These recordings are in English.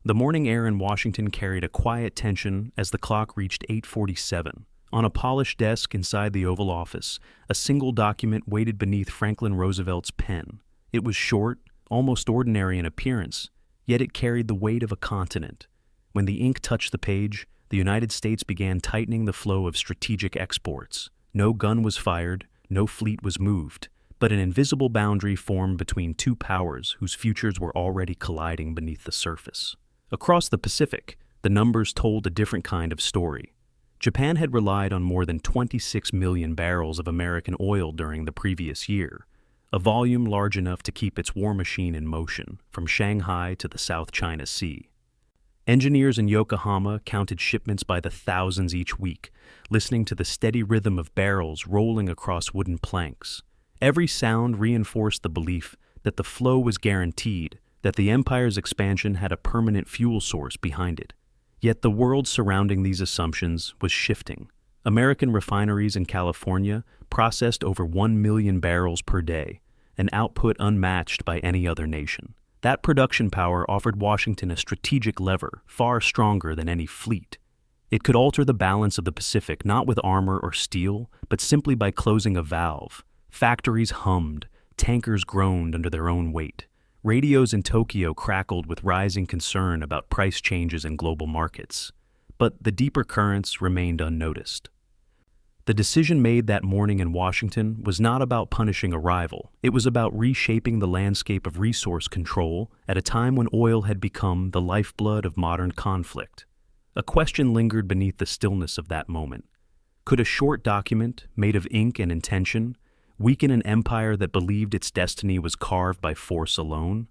The morning air in Washington carried a quiet tension as the clock reached 8:47. On a polished desk inside the Oval Office, a single document waited beneath Franklin Roosevelt's pen. It was short, almost ordinary in appearance, yet it carried the weight of a continent. When the ink touched the page, the United States began tightening the flow of strategic exports. No gun was fired, no fleet was moved, but an invisible boundary formed between two powers whose futures were already colliding beneath the surface. Across the Pacific, the numbers told a different kind of story. Japan had relied on more than 26 million barrels of American oil during the previous year, a volume large enough to keep its war machine in motion from Shanghai to the South China Sea. Engineers in Yokohama counted shipments by the thousands each week, listening to the steady rhythm of barrels rolling across wooden planks. Every sound reinforced the belief that the flow was guaranteed, that the empire's expansion had a permanent fuel source behind it. Yet the world surrounding these assumptions was shifting. American refineries in California processed over 1 million barrels per day, an output unmatched by any other nation. That production power offered Washington a strategic lever far stronger than any fleet. It could alter the balance of the Pacific not with armor or steel, but simply by closing a valve. Factories hummed, tankers groaned under their own weight. Radios in Tokyo crackled with rising concern about price changes in global markets. But the deeper currents remained unnoticed. The decision made that morning in Washington was not about punishing a rival. It was about reshaping the landscape of resource control at a time when oil had become the lifeblood of modern conflict. A question lingered beneath the stillness of that moment. Could a short document, made of ink and intention, weaken an empire that believed its destiny was carved by force alone?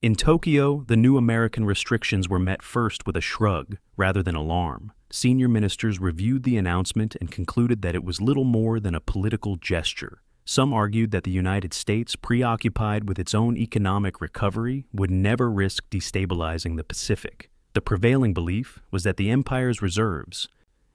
In Tokyo, the new American restrictions were met first with a shrug rather than alarm. Senior ministers reviewed the announcement and concluded that it was little more than a political gesture. Some argued that the United States, preoccupied with its own economic recovery, would never risk destabilizing the Pacific. The prevailing belief was that the empire's reserves,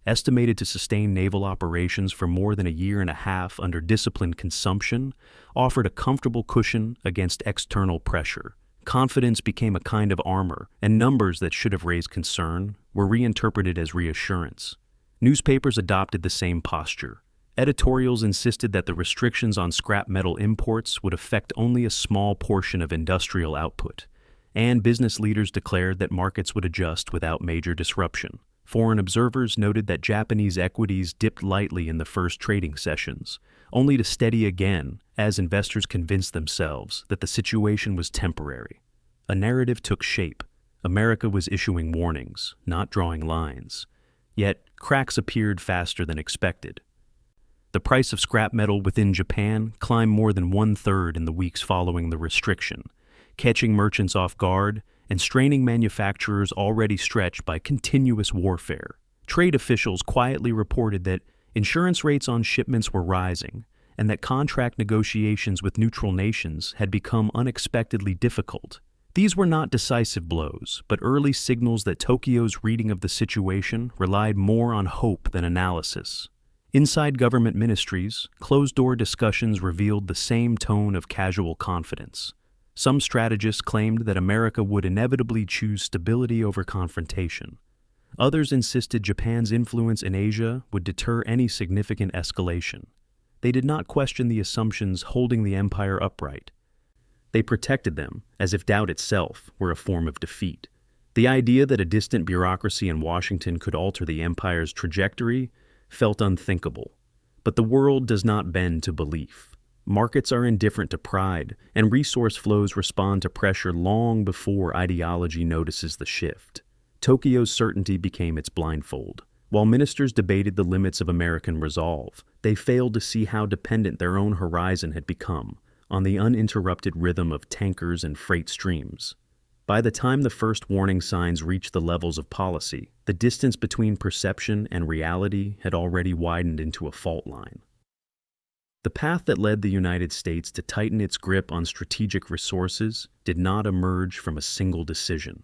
estimated to sustain naval operations for more than a year and a half under disciplined consumption, offered a comfortable cushion against external pressure. Confidence became a kind of armor, and numbers that should have raised concern were reinterpreted as reassurance. Newspapers adopted the same posture. Editorials insisted that the restrictions on scrap metal imports would affect only a small portion of industrial output, and business leaders declared that markets would adjust without major disruption. Foreign observers noted that Japanese equities dipped lightly in the first trading sessions, only to steady again as investors convinced themselves that the situation was temporary. A narrative took shape. America was issuing warnings, not drawing lines. Yet, cracks appeared faster than expected. The price of scrap metal within Japan climbed more than 1/3 in the weeks following the restriction, catching merchants off guard and straining manufacturers already stretched by continuous warfare. Trade officials quietly reported that insurance rates on shipments were rising, and that contract negotiations with neutral nations had become unexpectedly difficult. These were not decisive blows, but early signals that Tokyo's reading of the situation relied more on hope than analysis. Inside government ministries, closed-door discussions revealed the same tone of casual confidence. Some strategists claimed that America would inevitably choose stability over confrontation. Others insisted Japan's influence in Asia would deter any significant escalation. They did not question the assumptions holding the empire upright. They protected them as if doubt itself were a form of defeat. The idea that a distant bureaucracy in Washington could alter the empire's trajectory felt unthinkable. But the world does not bend to belief. Markets are indifferent to pride, and resource flows respond to pressure long before ideology notices the shift. Tokyo's certainty became its blindfold. While ministers debated the limits of American resolve, they failed to see how dependent their own horizon had become on the uninterrupted rhythm of tankers and freight streams. By the time the first warning signs reached the levels of policy, the distance between perception and reality had already widened into a fault line. The path that led the United States to tighten its grip on strategic resources did not emerge from a single decision.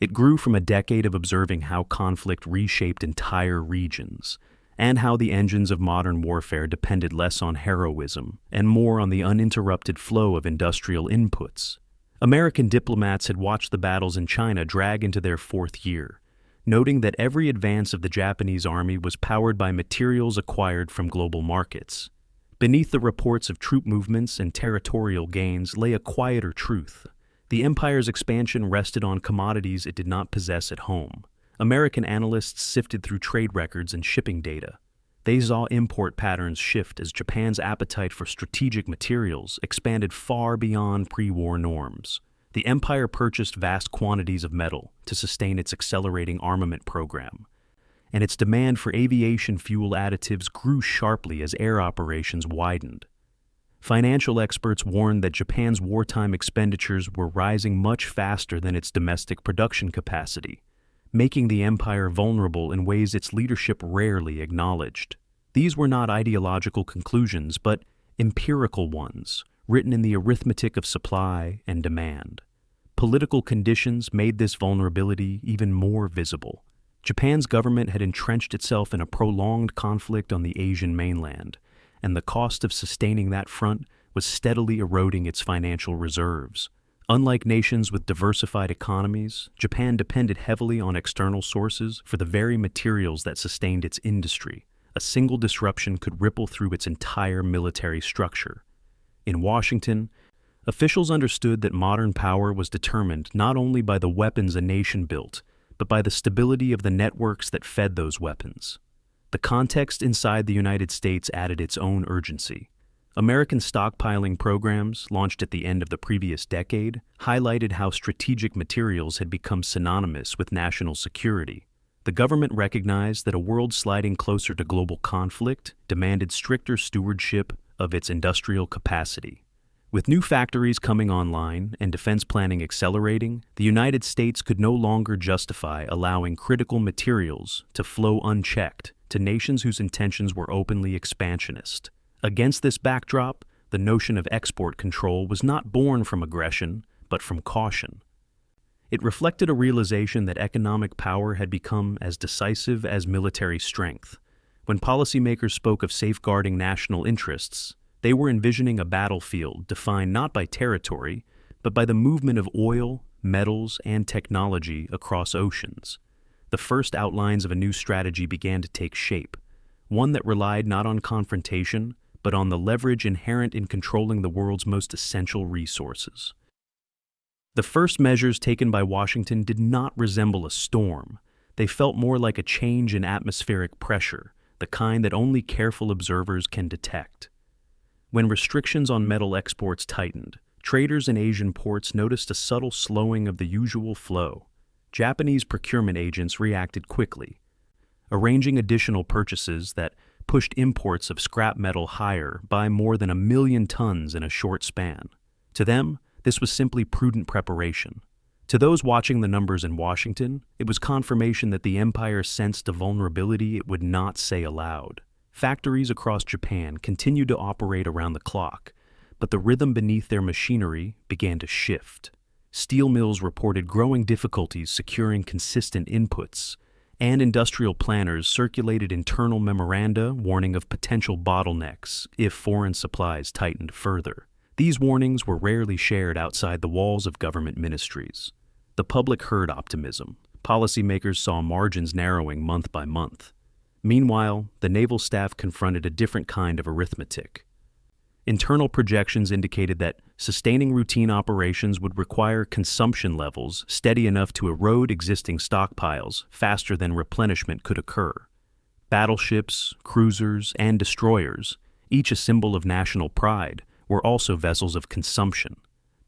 It grew from a decade of observing how conflict reshaped entire regions, and how the engines of modern warfare depended less on heroism and more on the uninterrupted flow of industrial inputs. American diplomats had watched the battles in China drag into their fourth year, noting that every advance of the Japanese army was powered by materials acquired from global markets. Beneath the reports of troop movements and territorial gains lay a quieter truth. The empire's expansion rested on commodities it did not possess at home. American analysts sifted through trade records and shipping data. They saw import patterns shift as Japan's appetite for strategic materials expanded far beyond pre-war norms. The empire purchased vast quantities of metal to sustain its accelerating armament program, and its demand for aviation fuel additives grew sharply as air operations widened. Financial experts warned that Japan's wartime expenditures were rising much faster than its domestic production capacity, making the empire vulnerable in ways its leadership rarely acknowledged. These were not ideological conclusions, but empirical ones, written in the arithmetic of supply and demand. Political conditions made this vulnerability even more visible. Japan's government had entrenched itself in a prolonged conflict on the Asian mainland, and the cost of sustaining that front was steadily eroding its financial reserves. Unlike nations with diversified economies, Japan depended heavily on external sources for the very materials that sustained its industry. A single disruption could ripple through its entire military structure. In Washington, officials understood that modern power was determined not only by the weapons a nation built, but by the stability of the networks that fed those weapons. The context inside the United States added its own urgency. American stockpiling programs, launched at the end of the previous decade, highlighted how strategic materials had become synonymous with national security. The government recognized that a world sliding closer to global conflict demanded stricter stewardship of its industrial capacity. With new factories coming online and defense planning accelerating, the United States could no longer justify allowing critical materials to flow unchecked to nations whose intentions were openly expansionist. Against this backdrop, the notion of export control was not born from aggression, but from caution. It reflected a realization that economic power had become as decisive as military strength. When policymakers spoke of safeguarding national interests, they were envisioning a battlefield defined not by territory, but by the movement of oil, metals, and technology across oceans. The first outlines of a new strategy began to take shape, one that relied not on confrontation, but on the leverage inherent in controlling the world's most essential resources. The first measures taken by Washington did not resemble a storm. They felt more like a change in atmospheric pressure, the kind that only careful observers can detect. When restrictions on metal exports tightened, traders in Asian ports noticed a subtle slowing of the usual flow. Japanese procurement agents reacted quickly, arranging additional purchases that pushed imports of scrap metal higher by more than 1 million tons in a short span. To them, this was simply prudent preparation. To those watching the numbers in Washington, it was confirmation that the empire sensed a vulnerability it would not say aloud. Factories across Japan continued to operate around the clock, but the rhythm beneath their machinery began to shift. Steel mills reported growing difficulties securing consistent inputs, and industrial planners circulated internal memoranda warning of potential bottlenecks if foreign supplies tightened further. These warnings were rarely shared outside the walls of government ministries. The public heard optimism. Policymakers saw margins narrowing month by month. Meanwhile, the naval staff confronted a different kind of arithmetic. Internal projections indicated that sustaining routine operations would require consumption levels steady enough to erode existing stockpiles faster than replenishment could occur. Battleships, cruisers, and destroyers, each a symbol of national pride, were also vessels of consumption.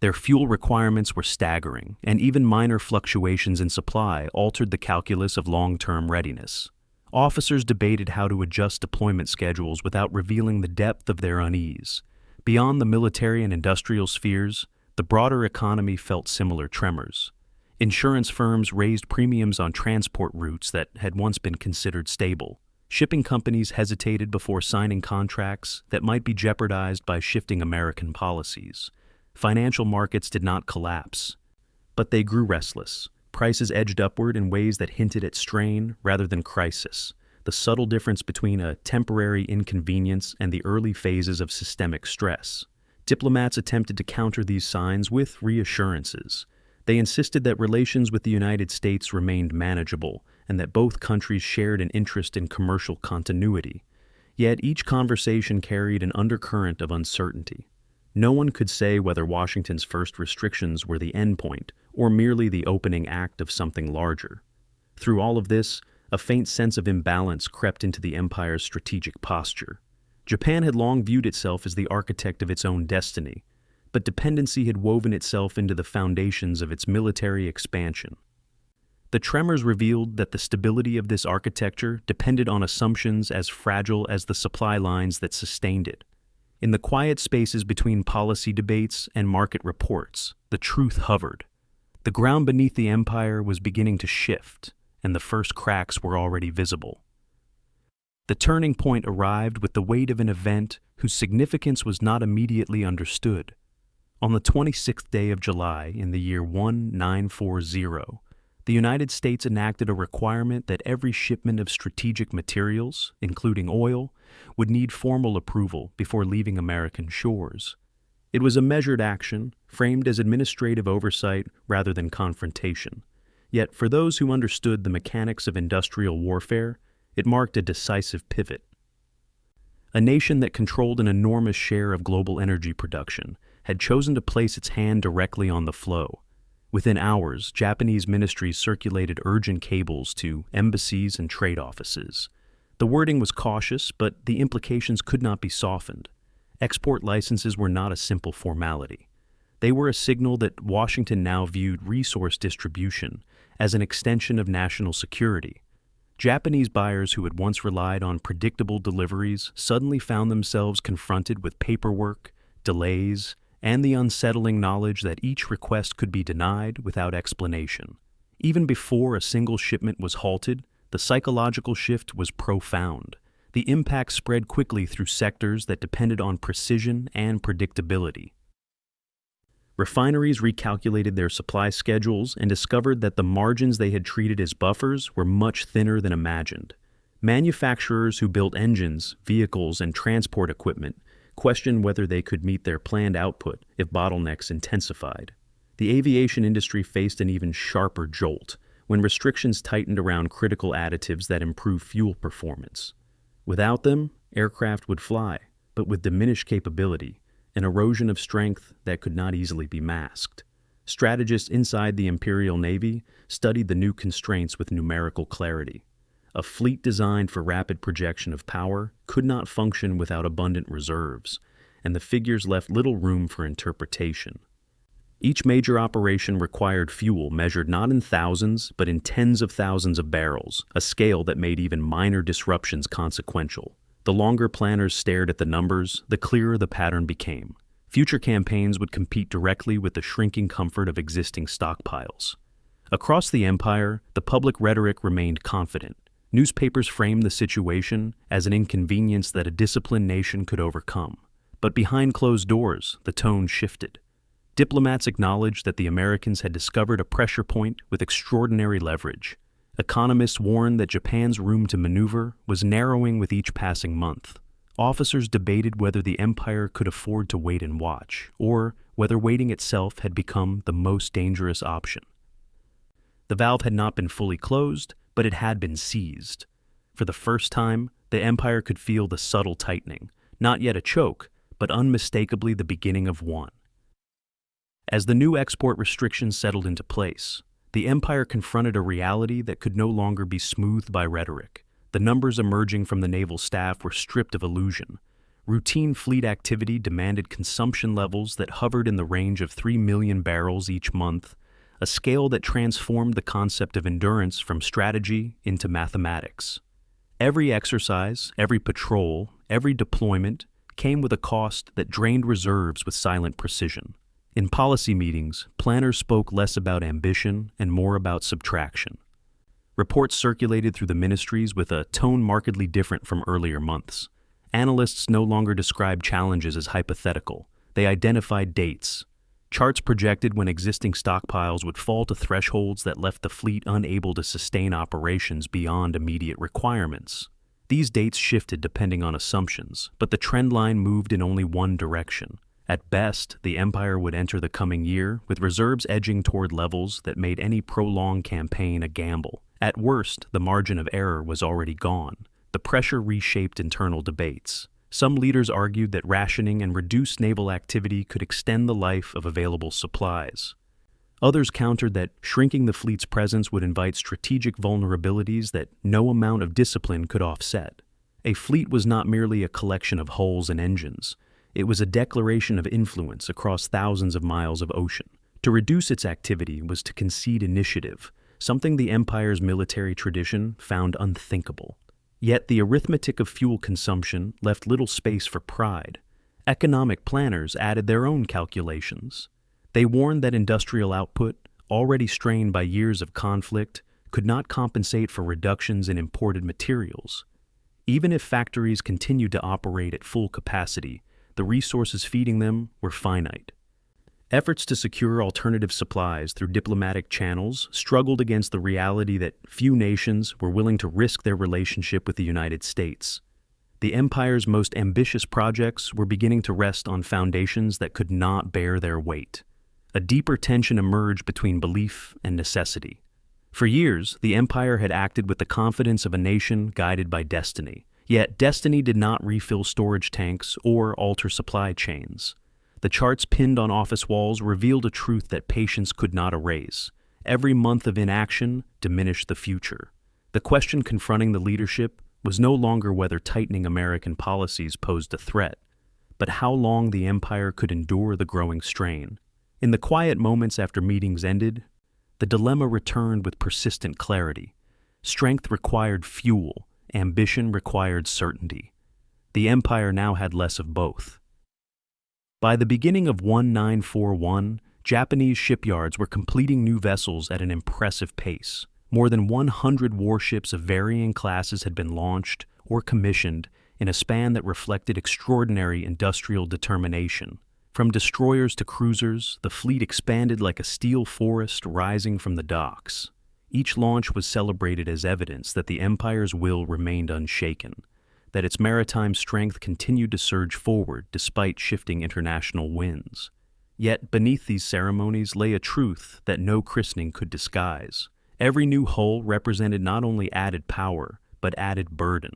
Their fuel requirements were staggering, and even minor fluctuations in supply altered the calculus of long-term readiness. Officers debated how to adjust deployment schedules without revealing the depth of their unease. Beyond the military and industrial spheres, the broader economy felt similar tremors. Insurance firms raised premiums on transport routes that had once been considered stable. Shipping companies hesitated before signing contracts that might be jeopardized by shifting American policies. Financial markets did not collapse, but they grew restless. Prices edged upward in ways that hinted at strain rather than crisis, the subtle difference between a temporary inconvenience and the early phases of systemic stress. Diplomats attempted to counter these signs with reassurances. They insisted that relations with the United States remained manageable and that both countries shared an interest in commercial continuity. Yet each conversation carried an undercurrent of uncertainty. No one could say whether Washington's first restrictions were the endpoint or merely the opening act of something larger. Through all of this, a faint sense of imbalance crept into the empire's strategic posture. Japan had long viewed itself as the architect of its own destiny, but dependency had woven itself into the foundations of its military expansion. The tremors revealed that the stability of this architecture depended on assumptions as fragile as the supply lines that sustained it. In the quiet spaces between policy debates and market reports, the truth hovered. The ground beneath the empire was beginning to shift, and the first cracks were already visible. The turning point arrived with the weight of an event whose significance was not immediately understood. On the 26th day of July in the year 1940, the United States enacted a requirement that every shipment of strategic materials, including oil, would need formal approval before leaving American shores. It was a measured action, framed as administrative oversight rather than confrontation. Yet for those who understood the mechanics of industrial warfare, it marked a decisive pivot. A nation that controlled an enormous share of global energy production had chosen to place its hand directly on the flow. Within hours, Japanese ministries circulated urgent cables to embassies and trade offices. The wording was cautious, but the implications could not be softened. Export licenses were not a simple formality. They were a signal that Washington now viewed resource distribution as an extension of national security. Japanese buyers who had once relied on predictable deliveries suddenly found themselves confronted with paperwork, delays, and the unsettling knowledge that each request could be denied without explanation. Even before a single shipment was halted, the psychological shift was profound. The impact spread quickly through sectors that depended on precision and predictability. Refineries recalculated their supply schedules and discovered that the margins they had treated as buffers were much thinner than imagined. Manufacturers who built engines, vehicles, and transport equipment questioned whether they could meet their planned output if bottlenecks intensified. The aviation industry faced an even sharper jolt when restrictions tightened around critical additives that improve fuel performance. Without them, aircraft would fly, but with diminished capability, an erosion of strength that could not easily be masked. Strategists inside the Imperial Navy studied the new constraints with numerical clarity. A fleet designed for rapid projection of power could not function without abundant reserves, and the figures left little room for interpretation. Each major operation required fuel measured not in thousands, but in tens of thousands of barrels, a scale that made even minor disruptions consequential. The longer planners stared at the numbers, the clearer the pattern became. Future campaigns would compete directly with the shrinking comfort of existing stockpiles. Across the empire, the public rhetoric remained confident. Newspapers framed the situation as an inconvenience that a disciplined nation could overcome. But behind closed doors, the tone shifted. Diplomats acknowledged that the Americans had discovered a pressure point with extraordinary leverage. Economists warned that Japan's room to maneuver was narrowing with each passing month. Officers debated whether the empire could afford to wait and watch, or whether waiting itself had become the most dangerous option. The valve had not been fully closed, but it had been seized. For the first time, the empire could feel the subtle tightening, not yet a choke, but unmistakably the beginning of one. As the new export restrictions settled into place, the empire confronted a reality that could no longer be smoothed by rhetoric. The numbers emerging from the naval staff were stripped of illusion. Routine fleet activity demanded consumption levels that hovered in the range of 3 million barrels each month, a scale that transformed the concept of endurance from strategy into mathematics. Every exercise, every patrol, every deployment came with a cost that drained reserves with silent precision. In policy meetings, planners spoke less about ambition and more about subtraction. Reports circulated through the ministries with a tone markedly different from earlier months. Analysts no longer described challenges as hypothetical. They identified dates. Charts projected when existing stockpiles would fall to thresholds that left the fleet unable to sustain operations beyond immediate requirements. These dates shifted depending on assumptions, but the trend line moved in only one direction. At best, the empire would enter the coming year with reserves edging toward levels that made any prolonged campaign a gamble. At worst, the margin of error was already gone. The pressure reshaped internal debates. Some leaders argued that rationing and reduced naval activity could extend the life of available supplies. Others countered that shrinking the fleet's presence would invite strategic vulnerabilities that no amount of discipline could offset. A fleet was not merely a collection of hulls and engines. It was a declaration of influence across thousands of miles of ocean. To reduce its activity was to concede initiative, something the empire's military tradition found unthinkable. Yet the arithmetic of fuel consumption left little space for pride. Economic planners added their own calculations. They warned that industrial output, already strained by years of conflict, could not compensate for reductions in imported materials. Even if factories continued to operate at full capacity, the resources feeding them were finite. Efforts to secure alternative supplies through diplomatic channels struggled against the reality that few nations were willing to risk their relationship with the United States. The empire's most ambitious projects were beginning to rest on foundations that could not bear their weight. A deeper tension emerged between belief and necessity. For years, the empire had acted with the confidence of a nation guided by destiny. Yet destiny did not refill storage tanks or alter supply chains. The charts pinned on office walls revealed a truth that patience could not erase. Every month of inaction diminished the future. The question confronting the leadership was no longer whether tightening American policies posed a threat, but how long the empire could endure the growing strain. In the quiet moments after meetings ended, the dilemma returned with persistent clarity. Strength required fuel, ambition required certainty. The empire now had less of both. By the beginning of 1941, Japanese shipyards were completing new vessels at an impressive pace. More than 100 warships of varying classes had been launched or commissioned in a span that reflected extraordinary industrial determination. From destroyers to cruisers, the fleet expanded like a steel forest rising from the docks. Each launch was celebrated as evidence that the empire's will remained unshaken, that its maritime strength continued to surge forward despite shifting international winds. Yet beneath these ceremonies lay a truth that no christening could disguise. Every new hull represented not only added power, but added burden.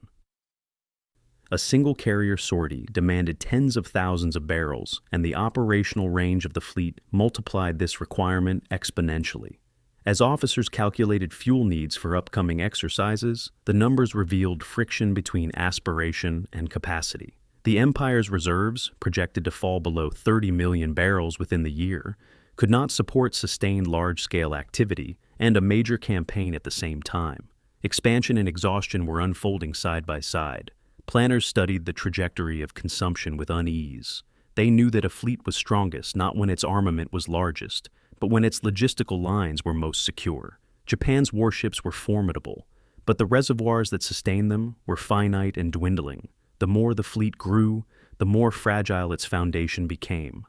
A single carrier sortie demanded tens of thousands of barrels, and the operational range of the fleet multiplied this requirement exponentially. As officers calculated fuel needs for upcoming exercises, the numbers revealed friction between aspiration and capacity. The empire's reserves, projected to fall below 30 million barrels within the year, could not support sustained large-scale activity and a major campaign at the same time. Expansion and exhaustion were unfolding side by side. Planners studied the trajectory of consumption with unease. They knew that a fleet was strongest not when its armament was largest, but when its logistical lines were most secure. Japan's warships were formidable, but the reservoirs that sustained them were finite and dwindling. The more the fleet grew, the more fragile its foundation became.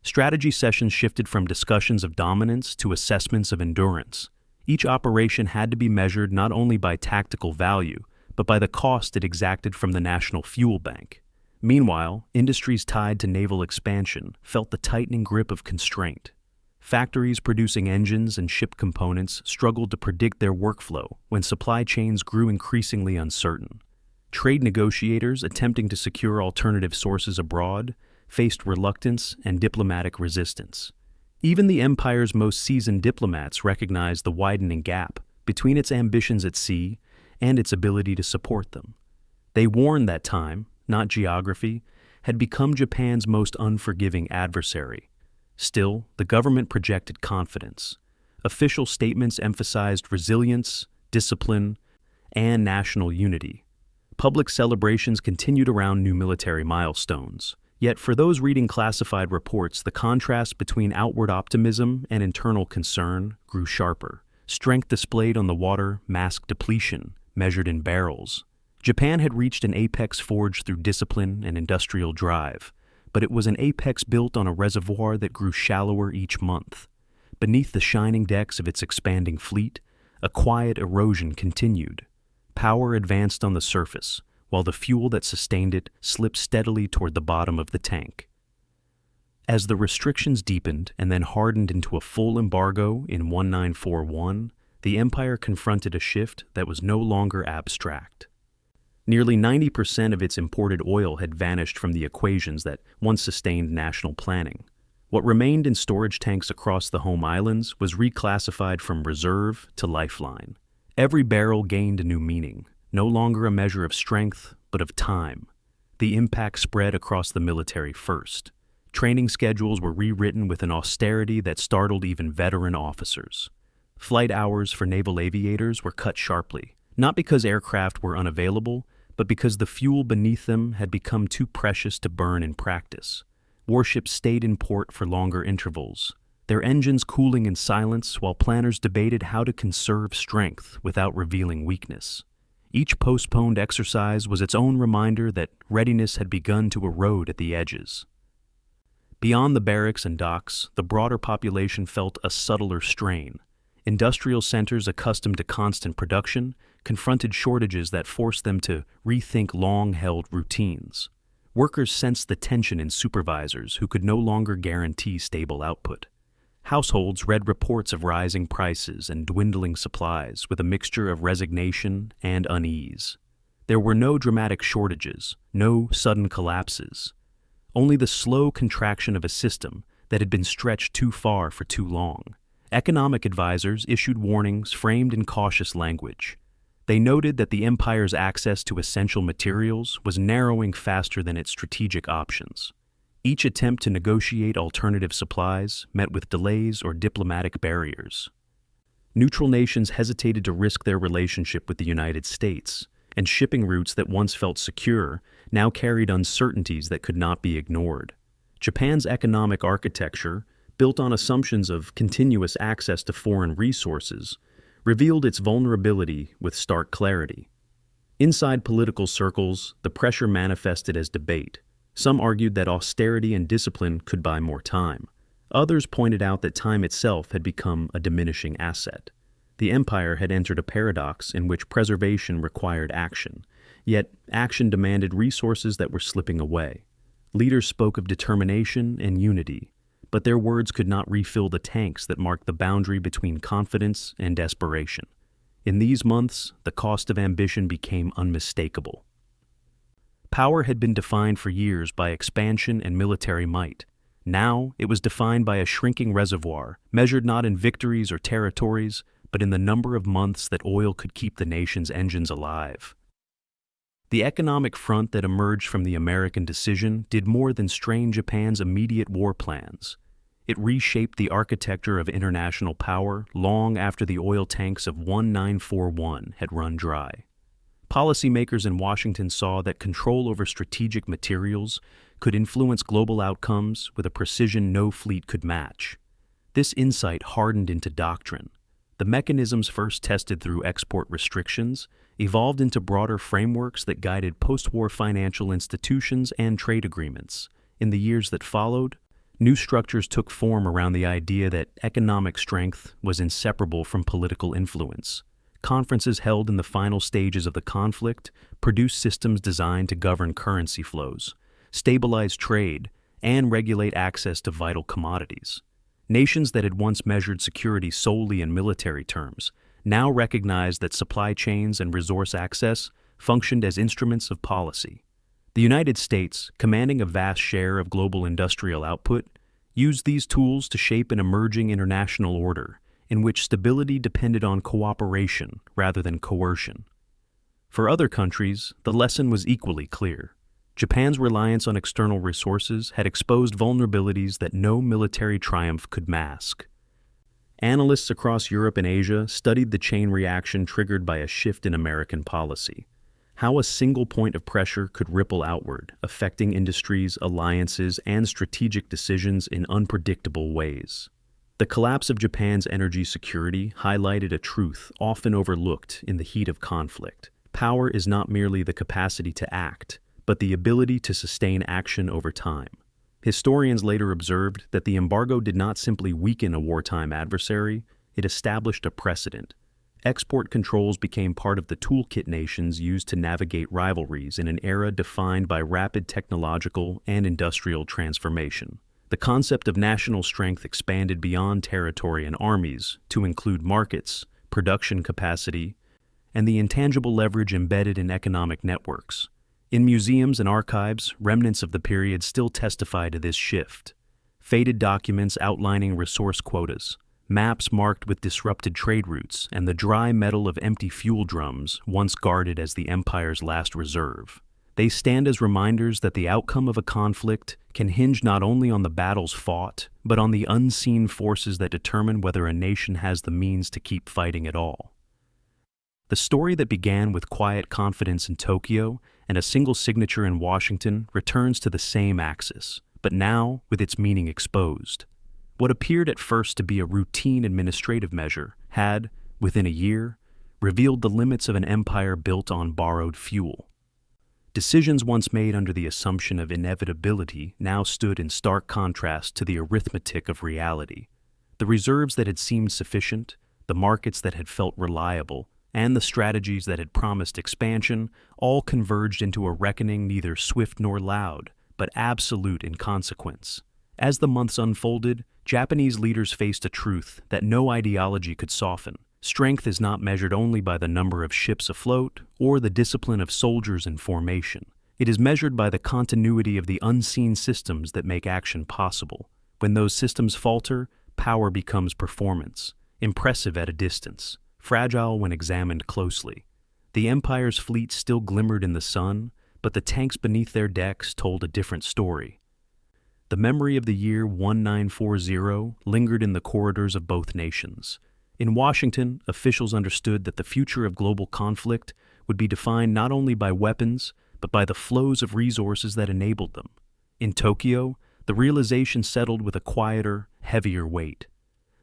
Strategy sessions shifted from discussions of dominance to assessments of endurance. Each operation had to be measured not only by tactical value, but by the cost it exacted from the national fuel bank. Meanwhile, industries tied to naval expansion felt the tightening grip of constraint. Factories producing engines and ship components struggled to predict their workflow when supply chains grew increasingly uncertain. Trade negotiators attempting to secure alternative sources abroad faced reluctance and diplomatic resistance. Even the empire's most seasoned diplomats recognized the widening gap between its ambitions at sea and its ability to support them. They warned that time, not geography, had become Japan's most unforgiving adversary. Still, the government projected confidence. Official statements emphasized resilience, discipline, and national unity. Public celebrations continued around new military milestones. Yet for those reading classified reports, the contrast between outward optimism and internal concern grew sharper. Strength displayed on the water masked depletion, measured in barrels. Japan had reached an apex forged through discipline and industrial drive, but it was an apex built on a reservoir that grew shallower each month. Beneath the shining decks of its expanding fleet, a quiet erosion continued. Power advanced on the surface, while the fuel that sustained it slipped steadily toward the bottom of the tank. As the restrictions deepened and then hardened into a full embargo in 1941, the empire confronted a shift that was no longer abstract. Nearly 90% of its imported oil had vanished from the equations that once sustained national planning. What remained in storage tanks across the home islands was reclassified from reserve to lifeline. Every barrel gained a new meaning, no longer a measure of strength, but of time. The impact spread across the military first. Training schedules were rewritten with an austerity that startled even veteran officers. Flight hours for naval aviators were cut sharply, not because aircraft were unavailable, but because the fuel beneath them had become too precious to burn in practice. Warships stayed in port for longer intervals, their engines cooling in silence while planners debated how to conserve strength without revealing weakness. Each postponed exercise was its own reminder that readiness had begun to erode at the edges. Beyond the barracks and docks, the broader population felt a subtler strain. Industrial centers accustomed to constant production confronted shortages that forced them to rethink long-held routines. Workers sensed the tension in supervisors who could no longer guarantee stable output. Households read reports of rising prices and dwindling supplies with a mixture of resignation and unease. There were no dramatic shortages, no sudden collapses. Only the slow contraction of a system that had been stretched too far for too long. Economic advisors issued warnings framed in cautious language. They noted that the empire's access to essential materials was narrowing faster than its strategic options. Each attempt to negotiate alternative supplies met with delays or diplomatic barriers. Neutral nations hesitated to risk their relationship with the United States, and shipping routes that once felt secure now carried uncertainties that could not be ignored. Japan's economic architecture, built on assumptions of continuous access to foreign resources, revealed its vulnerability with stark clarity. Inside political circles, the pressure manifested as debate. Some argued that austerity and discipline could buy more time. Others pointed out that time itself had become a diminishing asset. The empire had entered a paradox in which preservation required action, yet action demanded resources that were slipping away. Leaders spoke of determination and unity, but their words could not refill the tanks that marked the boundary between confidence and desperation. In these months, the cost of ambition became unmistakable. Power had been defined for years by expansion and military might. Now, it was defined by a shrinking reservoir, measured not in victories or territories, but in the number of months that oil could keep the nation's engines alive. The economic front that emerged from the American decision did more than strain Japan's immediate war plans. It reshaped the architecture of international power long after the oil tanks of 1941 had run dry. Policymakers in Washington saw that control over strategic materials could influence global outcomes with a precision no fleet could match. This insight hardened into doctrine. The mechanisms first tested through export restrictions evolved into broader frameworks that guided post-war financial institutions and trade agreements. In the years that followed, new structures took form around the idea that economic strength was inseparable from political influence. Conferences held in the final stages of the conflict produced systems designed to govern currency flows, stabilize trade, and regulate access to vital commodities. Nations that had once measured security solely in military terms now recognized that supply chains and resource access functioned as instruments of policy. The United States, commanding a vast share of global industrial output, used these tools to shape an emerging international order in which stability depended on cooperation rather than coercion. For other countries, the lesson was equally clear. Japan's reliance on external resources had exposed vulnerabilities that no military triumph could mask. Analysts across Europe and Asia studied the chain reaction triggered by a shift in American policy, how a single point of pressure could ripple outward, affecting industries, alliances, and strategic decisions in unpredictable ways. The collapse of Japan's energy security highlighted a truth often overlooked in the heat of conflict. Power is not merely the capacity to act, but the ability to sustain action over time. Historians later observed that the embargo did not simply weaken a wartime adversary, it established a precedent. Export controls became part of the toolkit nations used to navigate rivalries in an era defined by rapid technological and industrial transformation. The concept of national strength expanded beyond territory and armies to include markets, production capacity, and the intangible leverage embedded in economic networks. In museums and archives, remnants of the period still testify to this shift. Faded documents outlining resource quotas, maps marked with disrupted trade routes, and the dry metal of empty fuel drums once guarded as the empire's last reserve. They stand as reminders that the outcome of a conflict can hinge not only on the battles fought, but on the unseen forces that determine whether a nation has the means to keep fighting at all. The story that began with quiet confidence in Tokyo and a single signature in Washington returns to the same axis, but now with its meaning exposed. What appeared at first to be a routine administrative measure had, within a year, revealed the limits of an empire built on borrowed fuel. Decisions once made under the assumption of inevitability now stood in stark contrast to the arithmetic of reality. The reserves that had seemed sufficient, the markets that had felt reliable, and the strategies that had promised expansion all converged into a reckoning neither swift nor loud, but absolute in consequence. As the months unfolded, Japanese leaders faced a truth that no ideology could soften. Strength is not measured only by the number of ships afloat or the discipline of soldiers in formation. It is measured by the continuity of the unseen systems that make action possible. When those systems falter, power becomes performance, impressive at a distance, fragile when examined closely. The Empire's fleet still glimmered in the sun, but the tanks beneath their decks told a different story. The memory of the year 1940 lingered in the corridors of both nations. In Washington, officials understood that the future of global conflict would be defined not only by weapons, but by the flows of resources that enabled them. In Tokyo, the realization settled with a quieter, heavier weight.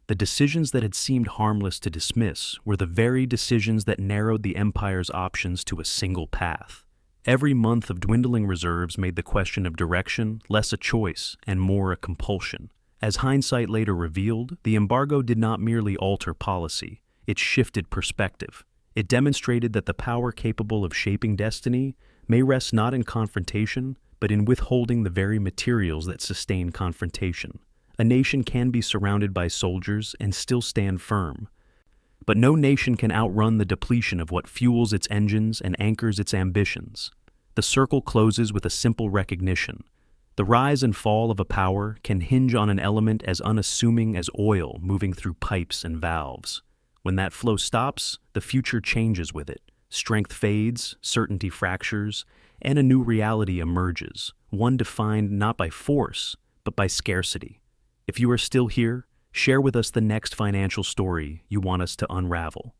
The decisions that had seemed harmless to dismiss were the very decisions that narrowed the empire's options to a single path. Every month of dwindling reserves made the question of direction less a choice and more a compulsion. As hindsight later revealed, the embargo did not merely alter policy, it shifted perspective. It demonstrated that the power capable of shaping destiny may rest not in confrontation, but in withholding the very materials that sustain confrontation. A nation can be surrounded by soldiers and still stand firm. But no nation can outrun the depletion of what fuels its engines and anchors its ambitions. The circle closes with a simple recognition. The rise and fall of a power can hinge on an element as unassuming as oil moving through pipes and valves. When that flow stops, the future changes with it. Strength fades, certainty fractures, and a new reality emerges, one defined not by force, but by scarcity. If you are still here, share with us the next financial story you want us to unravel.